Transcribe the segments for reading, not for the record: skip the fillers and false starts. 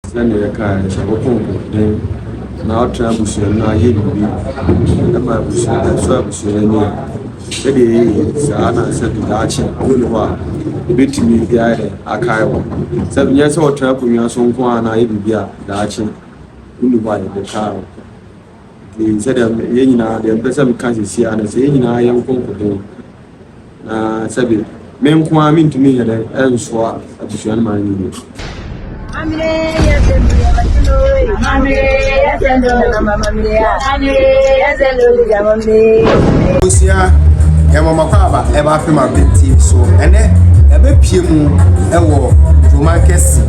Send the car, then now Trabusi and I hit me. And my bush and service in the Sana said the Archie, Gulwa, beat me the Akaio. 7 years old Trapu, your son, and I be the Archie, Gulwa, the car. He said, Yana, the person can't see, and I say, I am comfortable. Sabi, men kwame to me, and elsewhere at the Shan Mine. Usia ya mama kwaba e ba fe ma penti so ene e be pie mu e wo romankesi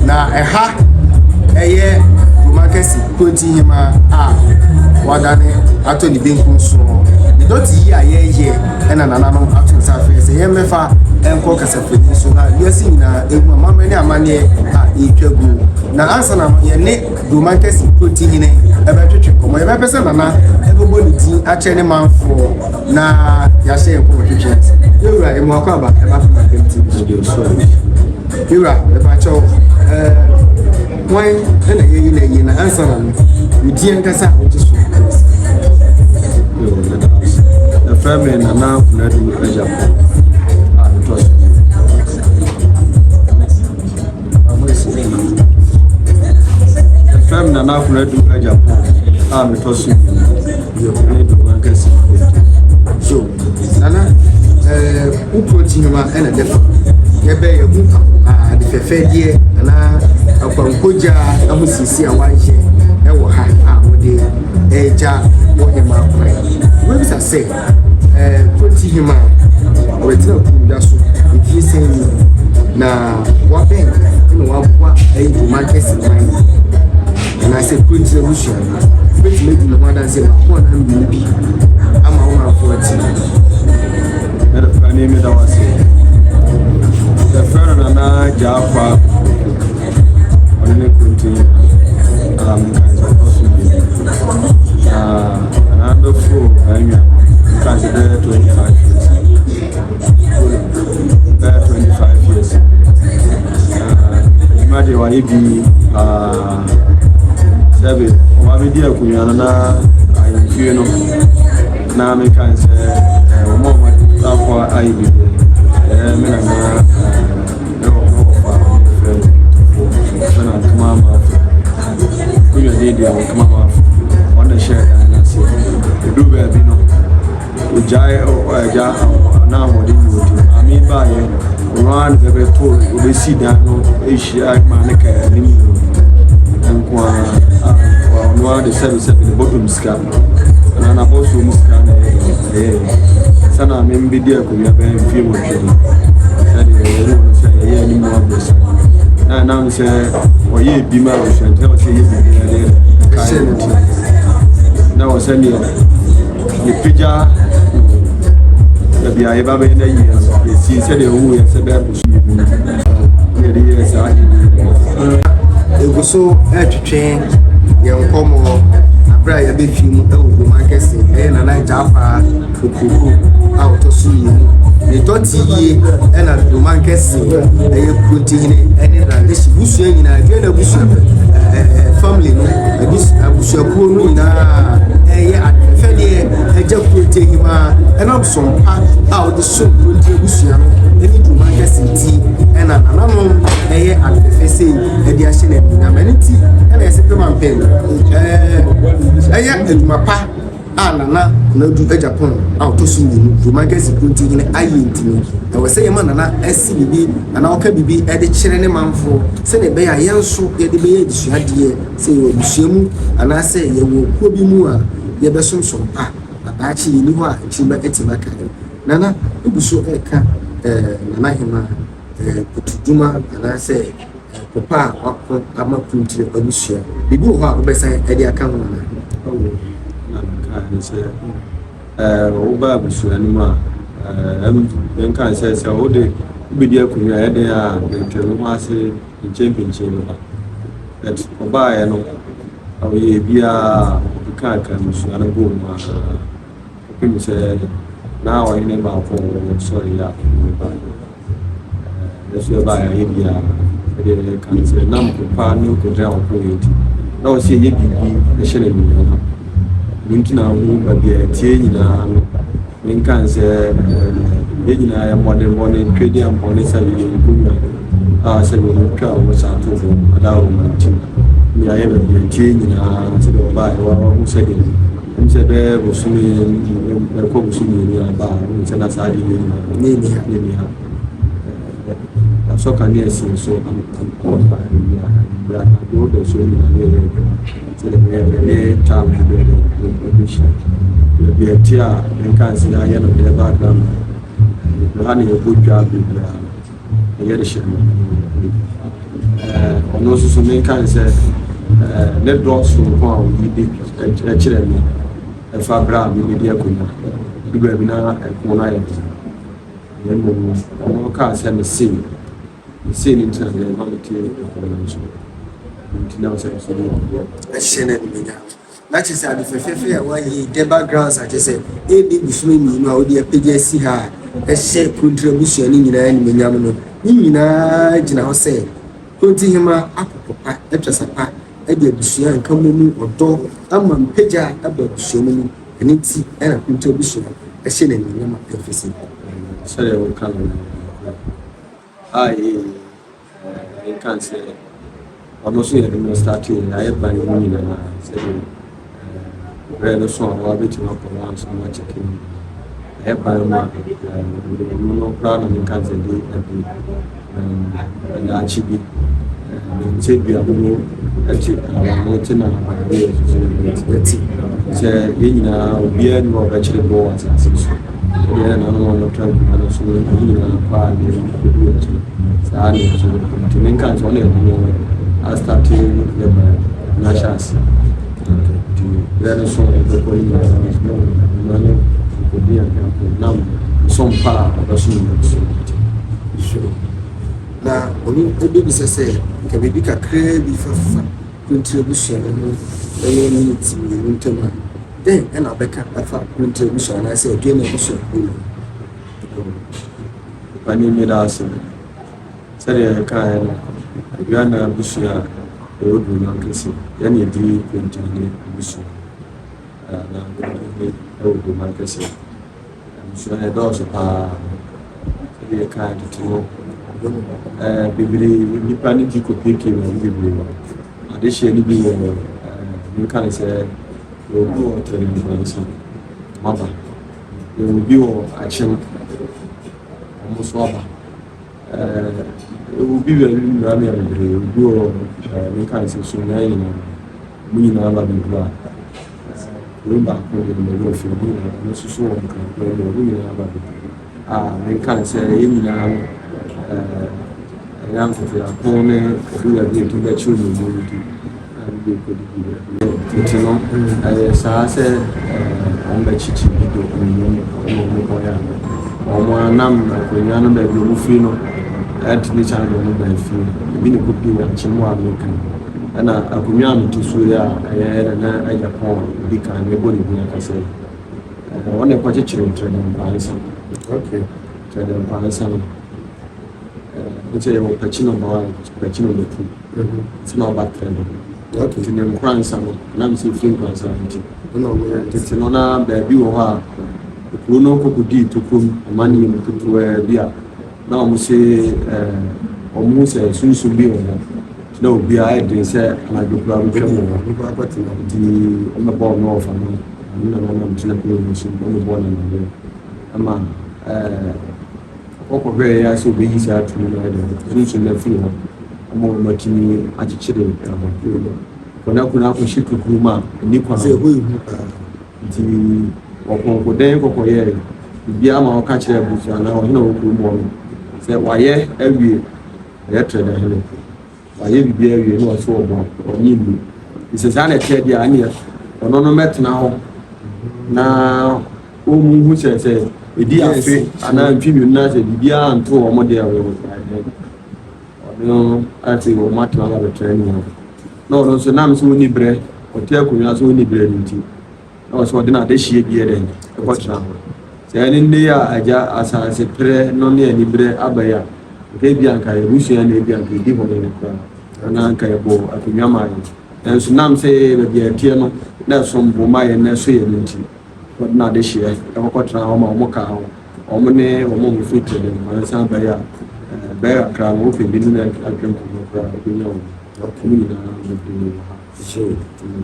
na e ha eye romankesi kwoti hima a wadane ato ni benku so ni doti yi ayeye ena nananom ato safe se ye mefa enko kasafeni so na yesi na egu mama ni amane a itwagu na ansa na ye ne romankesi kwoti hine e be twetwe komo ye be pese nana e go boni din a che ne manfo na ya se enko twetwe yura e mo akwa e ba fa penti video so yura e ba cho wan ena ye na ye na ansa na udi enkasa otiso the family and now let me pressure trust the family and now let me pressure me trust you need to work as so nana who protein ma and a defa ye be ye gu the fefedie na akwankoja amusisi awaje e wo ha wode eja wo hema kwai we bisa say protein hema we tira kunda so if you say na wa ben no wa kwa e do market man and I say print solution print make no matter say ko na mbi ama wo na 40 na fa ni me da wa say the friend na jafa on the printing kinds of possibility another four consider 25 years 25 years imagine why be sabe wa be dia kunyana na ayinfie no na me kan say o mo ma kwa aibi me na mama kuyo dede o mama on the share and say do be no ujai o aja na mo di wo ami ba ye ran be be to o be si dan no e shia ma ne ka ni nkwa no the service the bottom scan na boss o muska na sana me mbidi ko ya be fi mo tiri sadi no say ye ni mo abesa na me say o ye bi ma o shan tell say ye bi na o say ni ye pija ya bi aye ba be na ye si say de o ye say be bu su ye de ye say eguso etwetwe ye nkomo abra ya be fi mu e wo markesi e na na jafa kokoko a o to su yi ni doti yi e na do markesi e ye protein e na de busu yi na de na busu family no abusu ko no na e ye afa de e ja protein ma e na so pa a o de so protein busu ya no e ni do markesi ti e na no e ye afa se e de a she na na maniti e na ye se pe man pen aya eduma pa anana na du Japan auto su ni du magazine printing ni ayenti ni e we say ye manana asi bibi ana oka bibi e de kire ne manfo se ne be ya yenso ye de be ye disuade se ye obusuamu ana se ye wo ko bi mu a ye be somsom pa abaachi ni ho a chi ba etima ka nana obuso e ka nana hima kutuduma ana se papa akọ amakunti obusua bibi ho a obesa e de aka ho na kan say o ba busua ni ma en kan say o de bidi akunya e de a ntwe ho ase championship ba that o ba ye no o ye bia kan busua na go ma ko say na o ine ba for sorry ya ba eso ba ye bia de kan se nam pa no ko dra ko yiti na o se ye bibi e hye na ni no nti na hu ba bia tie nyina no nkan se ye nyina ya modern morning trade am morning sa ye ko se ni twa o sa to do ada o manti ni aye ba bia tie nyina se do ba wa hu se de nse be busumi ko busumi ni ba nse na sa di ni ha so can you see so I'm by ya do the so ni the time the vision the tia nkan si ya no the background hani yo good job ya the shit no so nkan say let dogs from how we did actually e fa bra mi di akuna duga bi na ko na ya no ka say me see ni tana le ma ti ko na so ti na so so a shene ni nya na che say adifefefe ya wa yi the backgrounds a che say e bi busumi ni no a odi apege si ha e she contribution ni nyina ni nya no ni nyina gina ho say konti hima akopopa etwasa pa e bi abusua nka mu odo ama mpeja abusua mu ni ti e na contribution e shene ni nya ma perfect sare o kan ai nkan se ono so ye no start ye aye ban ni na se no so wa beti no ko wan so ma chicken aye ban ma no plan ni nkan se di na chibi se bi abuno ati no tina na ye so se ye na obi ani wo ba chire bo wa se so ye na no try na so ni na pa ni ani so nkan so ne I started the Nashas. There is some of the police could be a now some part of the sure. Now, only the baby say, can be a crazy for contribution and needs in term. Then, and I'll back up a contribution. I say, again, a bishop. When you made us, said a kind. Agana busia e odu na nkesi ya na edi kwentane busu na e odu na nkesi busu na do so pa e ka titino bibiri nipa ni ji kopike na bibiri ade hye ni bi ni kan se odu o tere ni bansa maba e obi o achim omo so aba obi we na me andre obi o me kan se so na yin mu na ba bi bra ba ko ni mo fi ni na so so on kan ko ni na ba bi me kan se yin na yan ko ya ko ne ko ya bi to ba chu ni mo di bi ko di ti no sa se on ba chi chi bi do ni mo ya o mo nam ko nya no ba bi mu fi no at ni channel no ba fi bi ni ko bi wa chin wa me kan ana akumya no to so ya na aja pon bi kan me boni bi ka se wona ko chiro trade ba isa Okay. Trade ba isa no it's a pachino ba pachino no tu it's not bad trade Okay. ti nem kransa no na mi se fin kransa nti No, ti no na ba bi wo ha ko no ko di to kum mani mo to bi a na mo se omo se sunsun bi wo na obi a de se na dokura mo twem wo di o me bo no fa no na na mtina ko mo se o me bo na na ama ko be ya so be yi sa tu na de sunsun na fi ho mo matini a chichire ko na kuna ko shi kukuma ni kwa say who di ko den ko ye bi ama o ka kire busu na o hina o ku mo se waye awie ya trade hele waye bi awie no so obo oni mi ise sa na trade ya ani ono no metna ho na o mu hu se edi afi ana ntwi na se bibia anto o mo de awe no ati o matna ba training no so na so ni bre o te akunwa so ni bre nti no so de na de hie bi eden e ko tra se ani ne ya aja asase pre no ne ani bre abaya bi anka e busua na bi anka di ho ne kwa na anka e bo akonwa mai enso nam se be bi atie no na so mbo mai na so ye nti na de hye e kokotran ho ma mo ka ho omo ne omo mo fit de ma san ba ya kra mo fe bi na atwem ko kra bi nya o ni na de so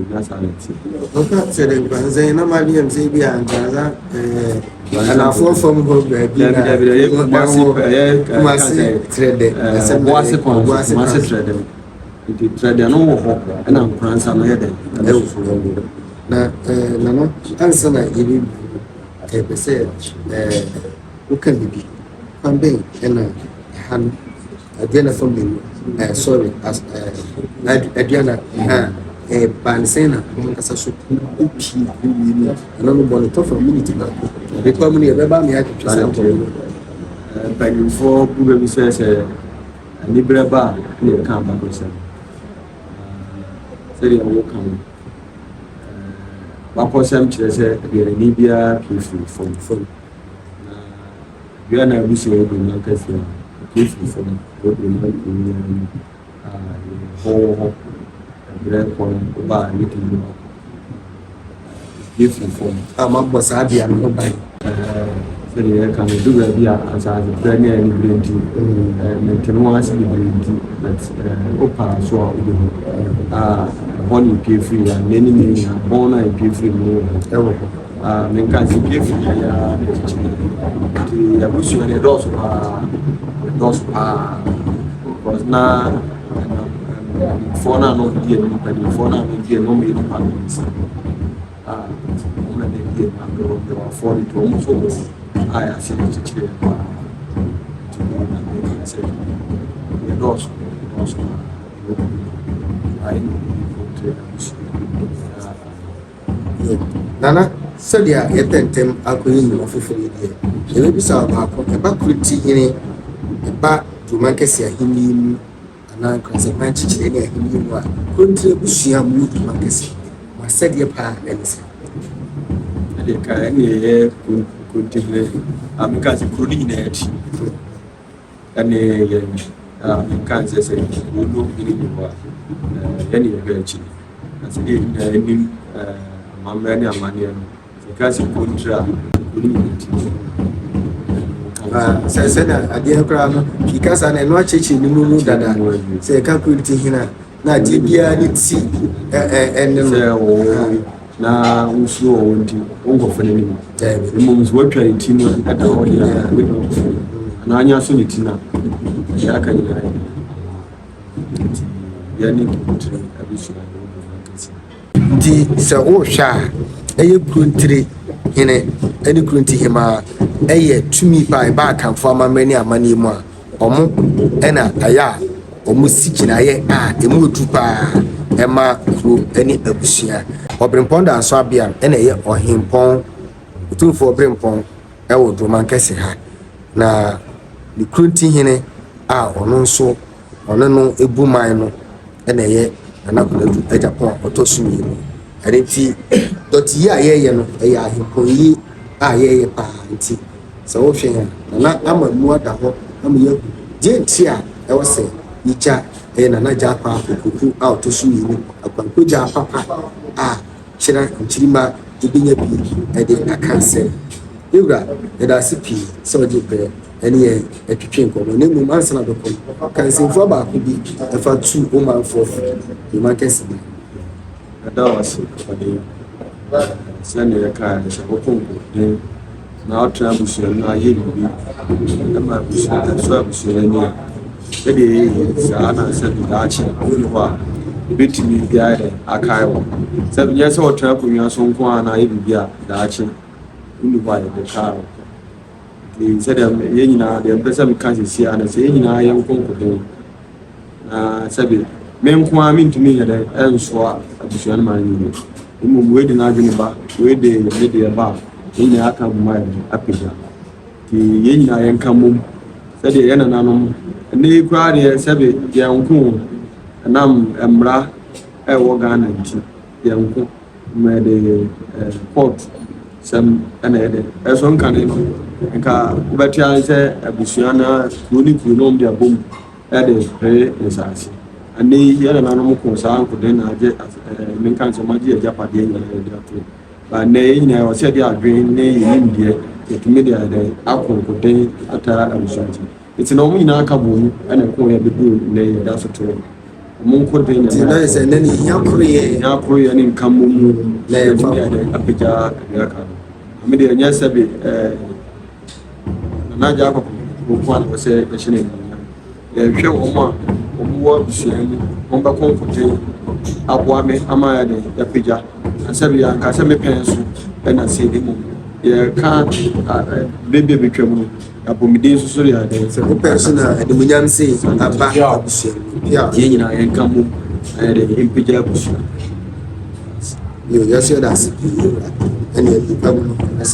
na sa leti okay se de banze na ma bi mse bi angaza ana fofom ho ba bi na ma se trade boase kon ma se trade the trade no ho na pransa no yede na no ansa na ibi pese ukan bibi pambe ena han adiana family sorry as adiana bansena kasa so upi ni ana no bon to community na be community be ba me ya twesa by for people be say ni breba ni kan ba ko say seri awo kan ba ko sam kire say be ni bia free from na bia na bi say be na kasi free from go be na ni ho bere ko ba ni ti free from ama boss abia no ba seri kan do ga bia asa bere ni brenti menteno asi brenti but opa so born pay free and many born and pay free no men kan si pay free ya ti ya busu ne dos pa because na for na no die no pa di for na no die no me no pa na de die na go for it to so I see it to say ya dos nana sadia yetentem akoyi no foforo die ebe bisa ba ko e ba kuriti hini e ba duma kesi ahini mu ana kase ban chichire ne ahini mu a kontre busua mu duma kesi ma sadia pa ense ade ka ene ye kontre amika se kroni na ati ane ye amika se se no ni wa yani ye ga chi asidi ni mamani amani no kasi kontra se na ade kra no kikasa na no achechi ni mu dada se ka kuriti hina na je bia ni ti enne no na usuo wonti ongo fene ni mu muzo watwa ni ti no ada ho ya na anya so ni ti na ya ka ni ya ni kontra abisu di se o hwa eye kuntire hene ene kunti hima eye tumi ba kanfo amamani amani mu a omo ena aya omo sikina ye emu otupa ema kro ene abusua obrempon da so abia ena ye ohimpon otumfo obrempon ewo doma nkese ha na ni kunti hene ono nso ono no ebuman no ena ye anakodu Japan otosumi areti doti ya ye no e ya hiponyi ye pa nti so wo hwe na ama mu ada ho ama ye jenti a e wo se yicha na Japan kokoku otosumi ni akwanko ja papa chira nchirima ebinya bi e de akanse ewura e da sipi so je pe eni e twetwe nkomo ne mu ansana do ko kansinfo ba ko bi e fa 2 o man 4 you man kesi ada wasi kodi sani ya ka sha ko na otra busu na ye bi na ma busu so busu ni e de sa na se da chi ni wa betimi bia akai wo se bi se otra ko nwa so nko na ye bi da chi ni wa de ka said ye nyina de mpesa mi kan sisi ana se ye nyina ye nkonko na sabi me nko a mintumi ya de enso a abusua na mani ni mu we de na adwene ba we de de ba ye nyina aka bu mai apija ti ye nyina ye nka mum said ye na nanom ne kwa de sabi ye nko nam emra e wo Ghana nti ye nko me de court Some and as one can but I say a Busiana, Kuni Kunom, their boom, at a pay is us. And they hear an animal concern could then I get men kinds of magic Japadi. But nay, I was said they are green, nay, in India, the media, the apple could day at a it's an omina kaboom and a coin be good, nay, that's a true. Munko de nice and then Yakuri and in Kamu Apija Yaka. Media Yasabi Naja one was a machine. The show Oma, Omo, Omba Concote, Abuame, Amaya, Yapija, and Sabia, Casame Pencil, and I see him. Yeah, can't baby become a Bumidi Soria, the person at the William say, yeah, Yena and Kamu and Impija Bush. You just said that's and you become a